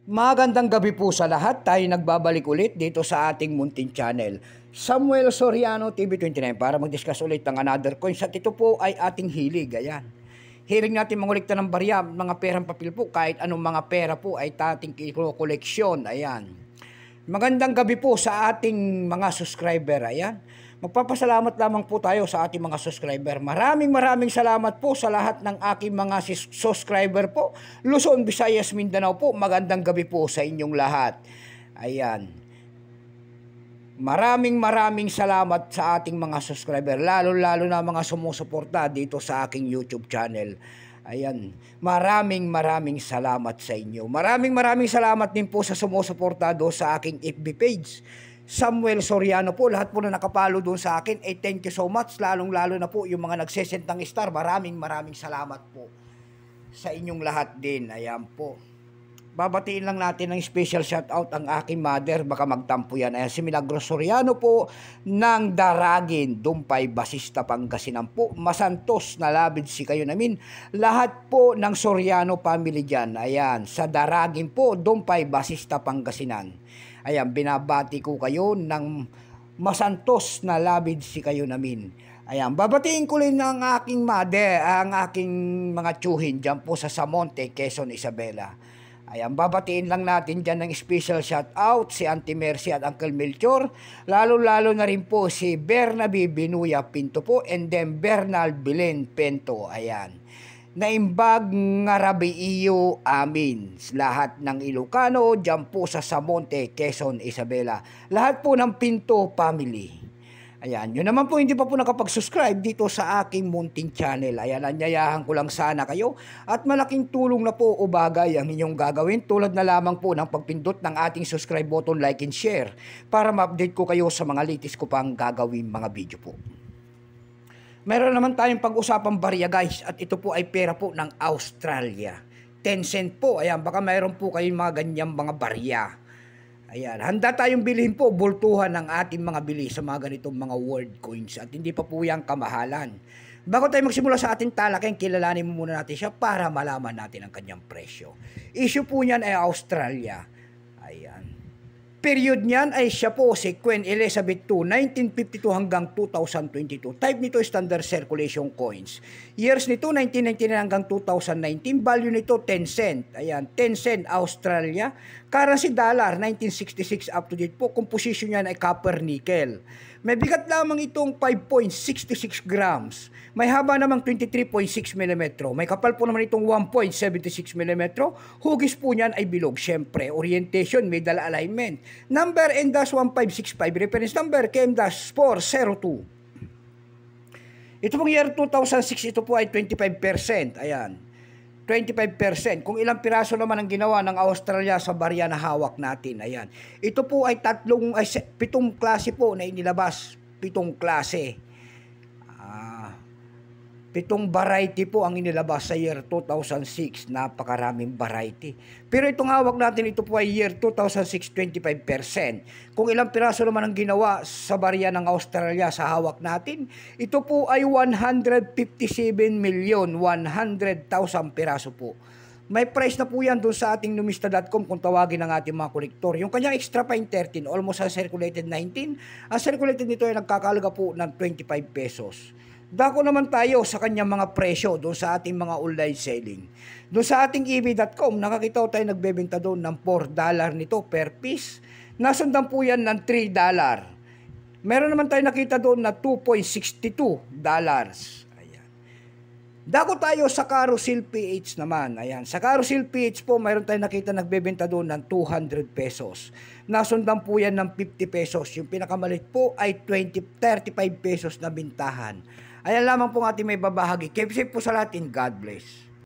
Magandang gabi po sa lahat. Tayo nagbabalik ulit dito sa ating munting channel, Samuel Soriano TV29, para mag-discuss ulit ng another coins. At ito po ay ating hilig. Ayan. Hiling natin mangulikta ng barya, mga perang papel po, kahit anong mga pera po ay ating koleksyon. Ayan. Magandang gabi po sa ating mga subscriber. Ayan. Magpapasalamat lamang po tayo sa ating mga subscriber. Maraming salamat po sa lahat ng aking mga subscriber po. Luzon, Visayas, Mindanao po. Magandang gabi po sa inyong lahat. Ayan. Maraming salamat sa ating mga subscriber. Lalo na mga sumusuporta dito sa aking YouTube channel. Ayan. Maraming salamat sa inyo. Maraming salamat din po sa sumusuporta do sa aking FB page, Samuel Soriano po. Lahat po na nakapalo doon sa akin, thank you so much. Lalo na po yung mga nagsesend ng star. Maraming salamat po sa inyong lahat din. Ayan po. Babatiin lang natin ng special shoutout ang aking mother. Baka magtampo yan. Ayan, si Milagros Soriano po ng Daragin, Dumpay, Basista, Pangasinan po. Masantos na labid si kayo namin. Lahat po ng Soriano family dyan. Ayan, sa Daragin po, Dumpay, Basista, Pangasinan. Ayan, binabati ko kayo ng masantos na labid si kayo namin. Ayan, babatiin ko rin ng aking mother, ang aking mga tsuhin dyan po sa Samonte, Quezon, Isabela. Ayan, babatiin lang natin dyan ng special shout out si Auntie Mercy at Uncle Melchor. Lalo na rin po si Bernabe Binuya Pinto po, and then Bernal Bilen Pento. Ayan. Naimbag nga rabi iyo amin. Lahat ng Ilocano dyan po sa Samonte, Quezon, Isabela. Lahat po ng Pinto family. Ayan, yun naman po hindi pa po nakapag-subscribe dito sa aking munting channel. Ayan, anyayahan ko lang sana kayo. At malaking tulong na po o bagay ang inyong gagawin. Tulad na lamang po ng pagpindot ng ating subscribe button, like and share. Para ma-update ko kayo sa mga latest ko pang gagawin mga video po. Meron naman tayong pag-usapang barya guys, at ito po ay pera po ng Australia. 10 cent po. Ayan, baka mayroon po kayong mga ganyang mga barya. Ayan, handa tayong bilhin po, bultuhan ng ating mga bili sa mga ganitong mga world coins. At hindi pa po yan kamahalan. Bago tayo magsimula sa ating talakayan, kilalanin muna natin siya para malaman natin ang kanyang presyo. Issue po niyan ay Australia. Ayan. Period niyan ay siya po si Queen Elizabeth II, 1952 hanggang 2022. Type nito standard circulation coins. Years nito 1999 hanggang 2019. Value nito 10 cent. Ayan, 10 cent Australia. Currency dollar 1966 up to date po. Composition niyan ay copper nickel. May bigat lamang itong 5.66 grams. May haba namang 23.6 mm. May kapal po naman itong 1.76 mm. Hugis po niyan ay bilog. Siyempre, orientation, middle alignment. Number N-1565. Reference number KM-402. Ito pong year 2006, ito po ay 25%. Ayan. 25%. Kung ilang piraso naman ang ginawa ng Australia sa barya na hawak natin. Ayan. Ito po ay 7 klase po na inilabas. 7 klase. 7 variety po ang inilabas sa year 2006. Napakaraming variety. Pero itong hawak natin, ito po ay year 2006, 25%. Kung ilang piraso naman ang ginawa sa barya ng Australia sa hawak natin, ito po ay 157,100,000 piraso po. May price na po yan doon sa ating numista.com kung tawagin ng ating mga kolektor. Yung kanyang extra fine 13, almost uncirculated 19. Ang circulated nito ay nagkakalaga po ng 25 pesos. Dako naman tayo sa kanyang mga presyo doon sa ating mga online selling. Doon sa ating ebay.com, nakakita tayo nagbebenta doon ng $4 nito per piece. Nasundan po yan ng $3. Meron naman tayo nakita doon na $2.62. Ayan. Dako tayo sa Carousel PH naman. Ayan. Sa Carousel PH po, mayroon tayo nakita nagbebenta doon ng 200 pesos. Nasundan po yan ng 50 pesos. Yung pinakamalit po ay 35 pesos na bintahan. Ayan lamang po ang ating may babahagi. Keep safe po sa lahat. God bless.